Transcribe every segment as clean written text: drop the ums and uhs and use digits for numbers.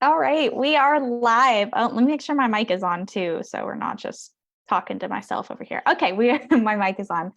All right, we are live. Oh, let me make sure my mic is on too, so we're not just talking to myself over here. Okay, my mic is on.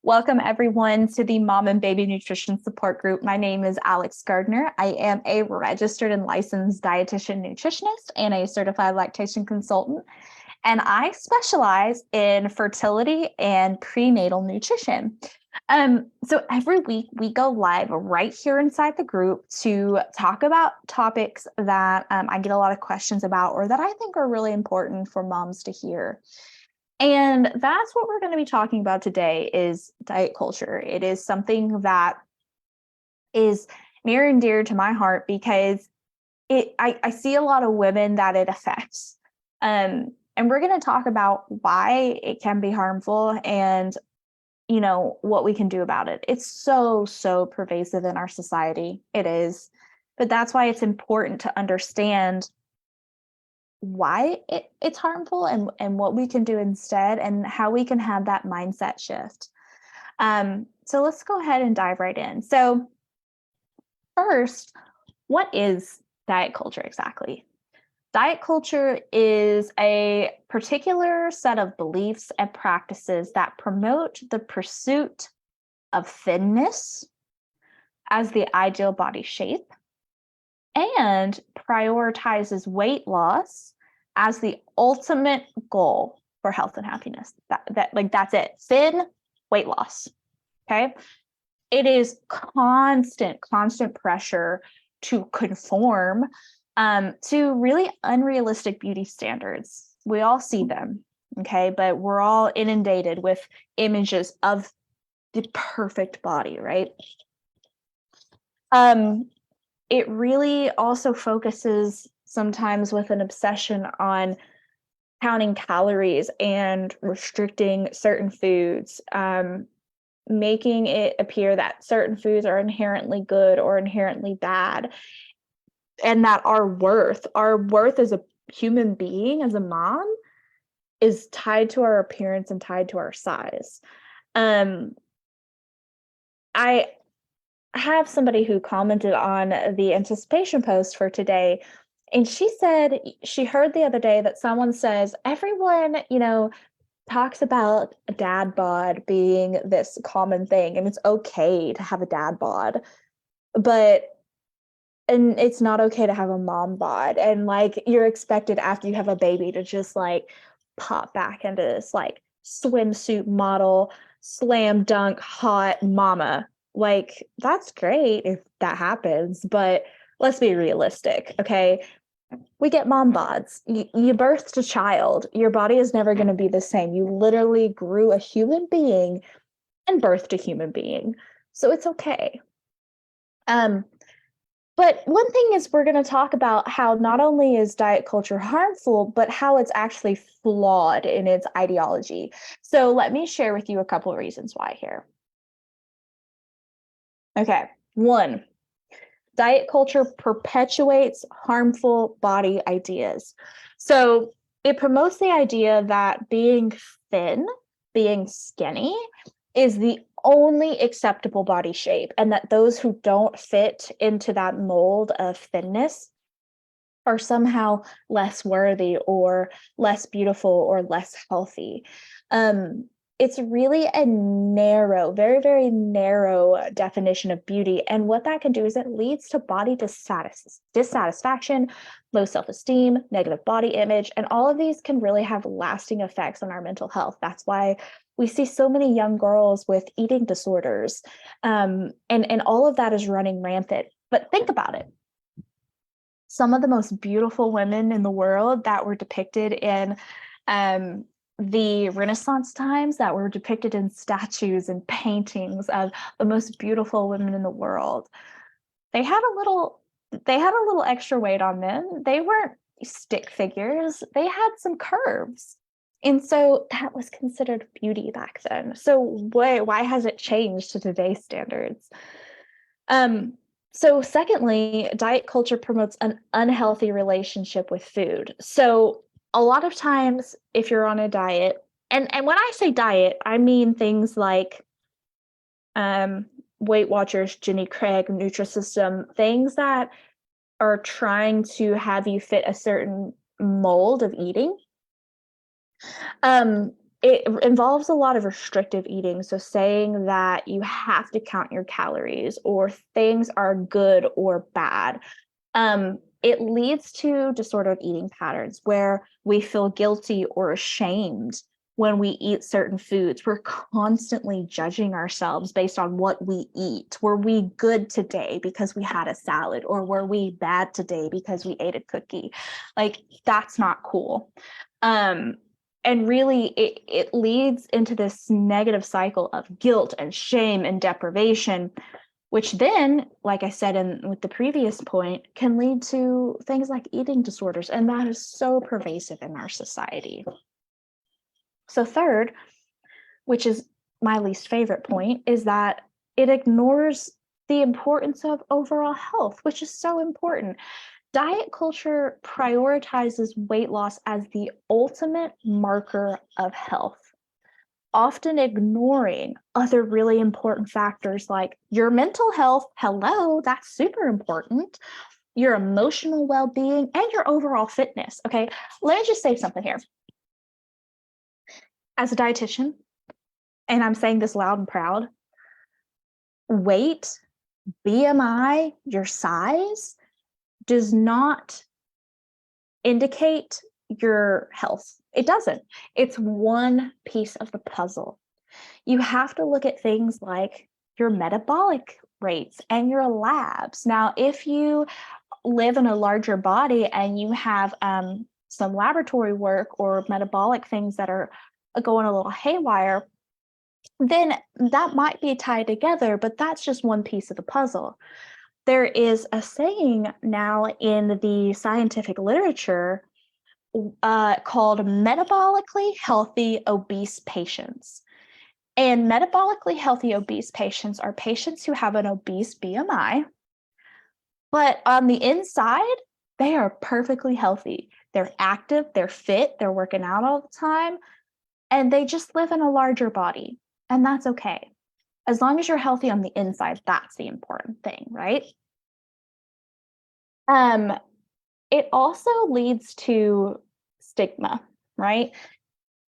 Welcome everyone to the Mom and Baby Nutrition Support Group. My name is Alex Gardner. I am a registered and licensed dietitian nutritionist and a certified lactation consultant, and I specialize in fertility and prenatal nutrition. So every week we go live right here inside the group to talk about topics that I get a lot of questions about or that I think are really important for moms to hear. And that's what we're going to be talking about today is diet culture. It is something that is near and dear to my heart because I see a lot of women that it affects. And we're going to talk about why it can be harmful and what we can do about it. It's so pervasive in our society. It is. But that's why it's important to understand why it's harmful and what we can do instead and how we can have that mindset shift. So let's go ahead and dive right in. So first, what is diet culture exactly? Diet culture is a particular set of beliefs and practices that promote the pursuit of thinness as the ideal body shape and prioritizes weight loss as the ultimate goal for health and happiness. That's it. Thin, weight loss. Okay. It is constant pressure to conform to really unrealistic beauty standards. We all see them, okay? But we're all inundated with images of the perfect body, right? It really also focuses sometimes with an obsession on counting calories and restricting certain foods, making it appear that certain foods are inherently good or inherently bad. And that our worth as a human being, as a mom, is tied to our appearance and tied to our size. I have somebody who commented on the anticipation post for today, and she said she heard the other day that someone says everyone, talks about a dad bod being this common thing, and it's okay to have a dad bod, and it's not okay to have a mom bod. And like you're expected after you have a baby to just like pop back into this like swimsuit model, slam dunk hot mama. Like that's great if that happens, but let's be realistic, okay? We get mom bods. You birthed a child. Your body is never going to be the same. You literally grew a human being and birthed a human being. So it's okay. But one thing is we're going to talk about how not only is diet culture harmful, but how it's actually flawed in its ideology. So let me share with you a couple of reasons why here. Okay, one, diet culture perpetuates harmful body ideas. So it promotes the idea that being thin, being skinny, is the only acceptable body shape, and that those who don't fit into that mold of thinness are somehow less worthy or less beautiful or less healthy. It's really a narrow, very narrow definition of beauty. And what that can do is it leads to body dissatisfaction, low self-esteem, negative body image, and all of these can really have lasting effects on our mental health. That's why we see so many young girls with eating disorders, and all of that is running rampant. But think about it. Some of the most beautiful women in the world that were depicted in the Renaissance times, that were depicted in statues and paintings of the most beautiful women in the world, they had a little extra weight on them. They weren't stick figures. They had some curves. And so that was considered beauty back then. So why has it changed to today's standards? So secondly, diet culture promotes an unhealthy relationship with food. So a lot of times if you're on a diet, and when I say diet, I mean things like Weight Watchers, Jenny Craig, Nutrisystem, things that are trying to have you fit a certain mold of eating. It involves a lot of restrictive eating. So saying that you have to count your calories or things are good or bad. It leads to disordered eating patterns where we feel guilty or ashamed when we eat certain foods. We're constantly judging ourselves based on what we eat. Were we good today because we had a salad, or were we bad today because we ate a cookie? Like, that's not cool. And really, it leads into this negative cycle of guilt and shame and deprivation, which then, like I said with the previous point, can lead to things like eating disorders. And that is so pervasive in our society. So third, which is my least favorite point, is that it ignores the importance of overall health, which is so important. Diet culture prioritizes weight loss as the ultimate marker of health, often ignoring other really important factors like your mental health. Hello, that's super important. Your emotional well-being and your overall fitness. Okay, let me just say something here. As a dietitian, and I'm saying this loud and proud, weight, BMI, your size does not indicate your health. It doesn't. It's one piece of the puzzle. You have to look at things like your metabolic rates and your labs. Now, if you live in a larger body and you have some laboratory work or metabolic things that are going a little haywire, then that might be tied together, but that's just one piece of the puzzle. There is a saying now in the scientific literature called metabolically healthy obese patients. And metabolically healthy obese patients are patients who have an obese BMI, but on the inside, they are perfectly healthy. They're active, they're fit, they're working out all the time, and they just live in a larger body. And that's okay. As long as you're healthy on the inside, that's the important thing, right? It also leads to stigma, right?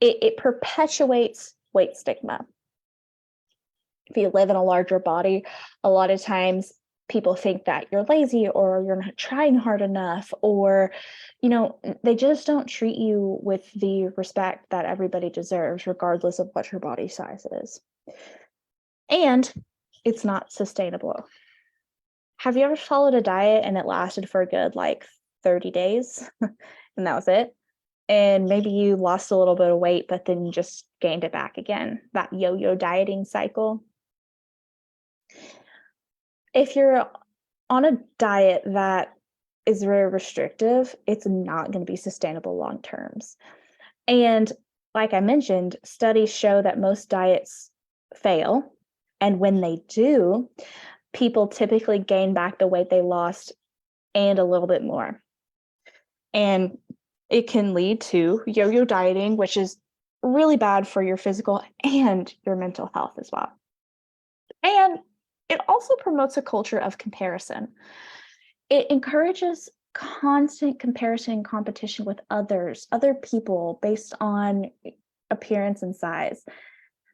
It perpetuates weight stigma. If you live in a larger body, a lot of times people think that you're lazy or you're not trying hard enough, or, they just don't treat you with the respect that everybody deserves, regardless of what your body size is. And it's not sustainable. Have you ever followed a diet and it lasted for a good 30 days and that was it? And maybe you lost a little bit of weight, but then you just gained it back again, that yo-yo dieting cycle. If you're on a diet that is very restrictive, it's not going to be sustainable long terms. And like I mentioned, studies show that most diets fail. And when they do, people typically gain back the weight they lost and a little bit more. And it can lead to yo-yo dieting, which is really bad for your physical and your mental health as well. And it also promotes a culture of comparison. It encourages constant comparison and competition with other people based on appearance and size.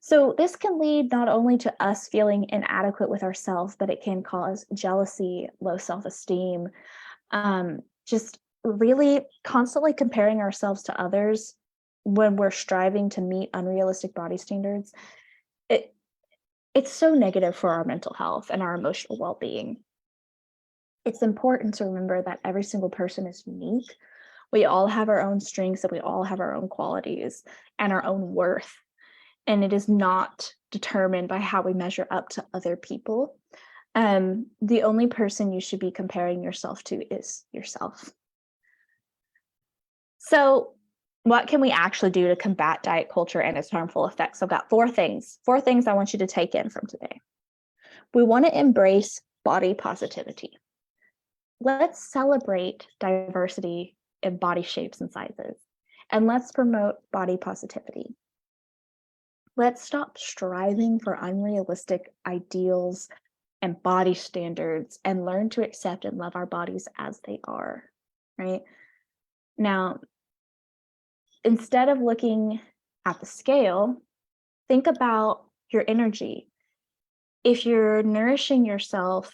So this can lead not only to us feeling inadequate with ourselves, but it can cause jealousy, low self-esteem, just really constantly comparing ourselves to others when we're striving to meet unrealistic body standards. It's so negative for our mental health and our emotional well-being. It's important to remember that every single person is unique. We all have our own strengths and we all have our own qualities and our own worth. And it is not determined by how we measure up to other people. The only person you should be comparing yourself to is yourself. So what can we actually do to combat diet culture and its harmful effects? I've got four things I want you to take in from today. We want to embrace body positivity. Let's celebrate diversity in body shapes and sizes, and let's promote body positivity. Let's stop striving for unrealistic ideals and body standards and learn to accept and love our bodies as they are, right? Now, instead of looking at the scale, think about your energy. If you're nourishing yourself,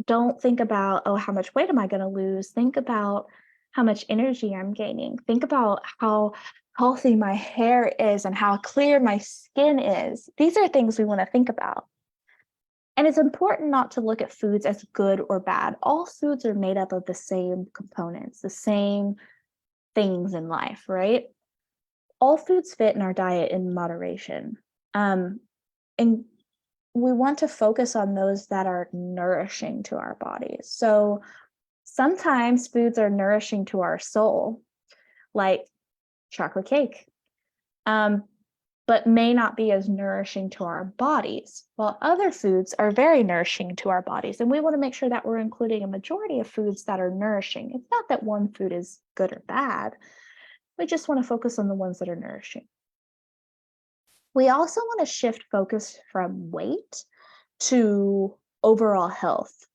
don't think about, oh, how much weight am I going to lose? Think about how much energy I'm gaining. Think about how healthy my hair is and how clear my skin is. These are things we want to think about. And it's important not to look at foods as good or bad. All foods are made up of the same components, the same things in life, right? All foods fit in our diet in moderation. And we want to focus on those that are nourishing to our bodies. So sometimes foods are nourishing to our soul, like chocolate cake, but may not be as nourishing to our bodies, while other foods are very nourishing to our bodies. And we want to make sure that we're including a majority of foods that are nourishing. It's not that one food is good or bad. We just want to focus on the ones that are nourishing. We also want to shift focus from weight to overall health,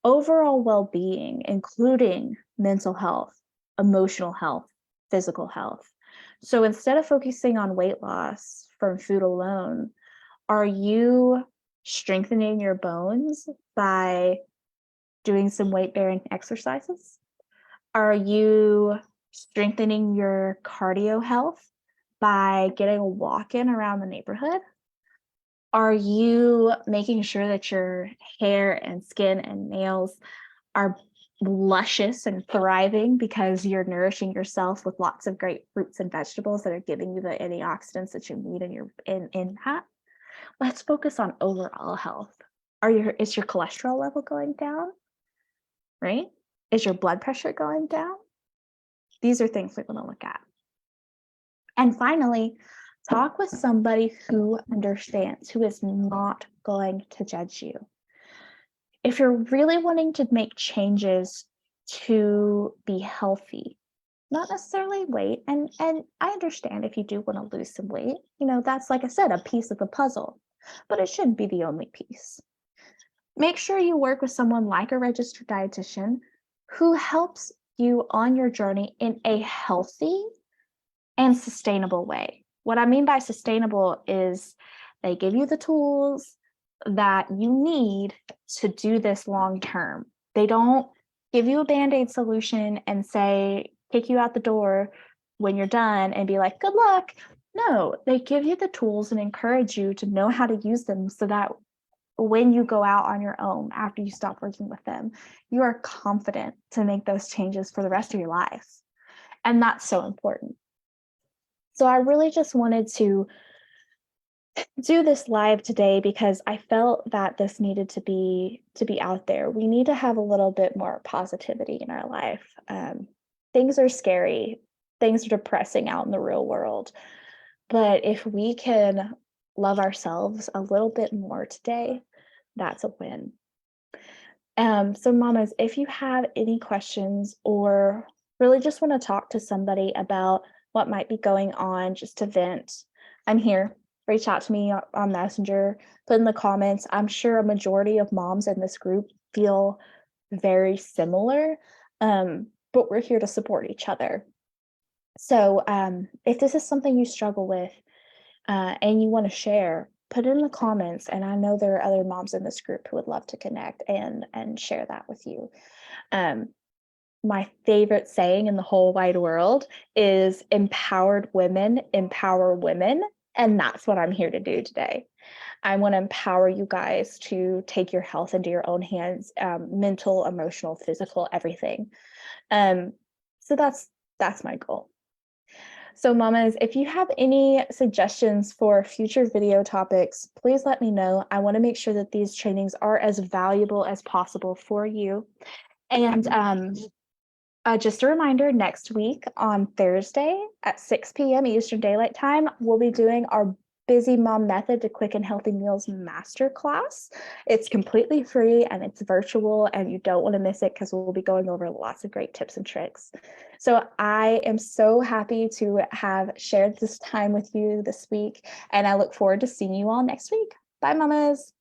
overall well-being, including mental health, emotional health, physical health. So instead of focusing on weight loss from food alone, are you strengthening your bones by doing some weight-bearing exercises? Are you strengthening your cardio health by getting a walk in around the neighborhood? Are you making sure that your hair and skin and nails are luscious and thriving because you're nourishing yourself with lots of great fruits and vegetables that are giving you the antioxidants that you need in that? Let's focus on overall health. Is your cholesterol level going down? Right? Is your blood pressure going down? These are things we want to look at. And finally, talk with somebody who understands, who is not going to judge you. If you're really wanting to make changes to be healthy, not necessarily weight, and I understand if you do want to lose some weight, that's, like I said, a piece of the puzzle, but it shouldn't be the only piece. Make sure you work with someone like a registered dietitian who helps you on your journey in a healthy and sustainable way. What I mean by sustainable is they give you the tools that you need to do this long term. They don't give you a Band-Aid solution and say, kick you out the door when you're done and be like, good luck. No, they give you the tools and encourage you to know how to use them so that when you go out on your own after you stop working with them, you are confident to make those changes for the rest of your life. And that's so important. So I really just wanted to do this live today because I felt that this needed to be out there. We need to have a little bit more positivity in our life. Things are scary. Things are depressing out in the real world. But if we can love ourselves a little bit more today, that's a win. So mamas, if you have any questions or really just want to talk to somebody about what might be going on, just to vent, I'm here. Reach out to me on Messenger, put in the comments. I'm sure a majority of moms in this group feel very similar, but we're here to support each other. So if this is something you struggle with and you want to share, put it in the comments. And I know there are other moms in this group who would love to connect and share that with you. My favorite saying in the whole wide world is empowered women empower women. And that's what I'm here to do today. I want to empower you guys to take your health into your own hands, mental, emotional, physical, everything. So that's my goal. So mamas, if you have any suggestions for future video topics, please let me know. I want to make sure that these trainings are as valuable as possible for you. And just a reminder, next week on Thursday at 6 p.m. Eastern Daylight Time, we'll be doing our Busy Mom Method to Quick and Healthy Meals Masterclass. It's completely free and it's virtual, and you don't want to miss it because we'll be going over lots of great tips and tricks. So I am so happy to have shared this time with you this week, and I look forward to seeing you all next week. Bye, mamas.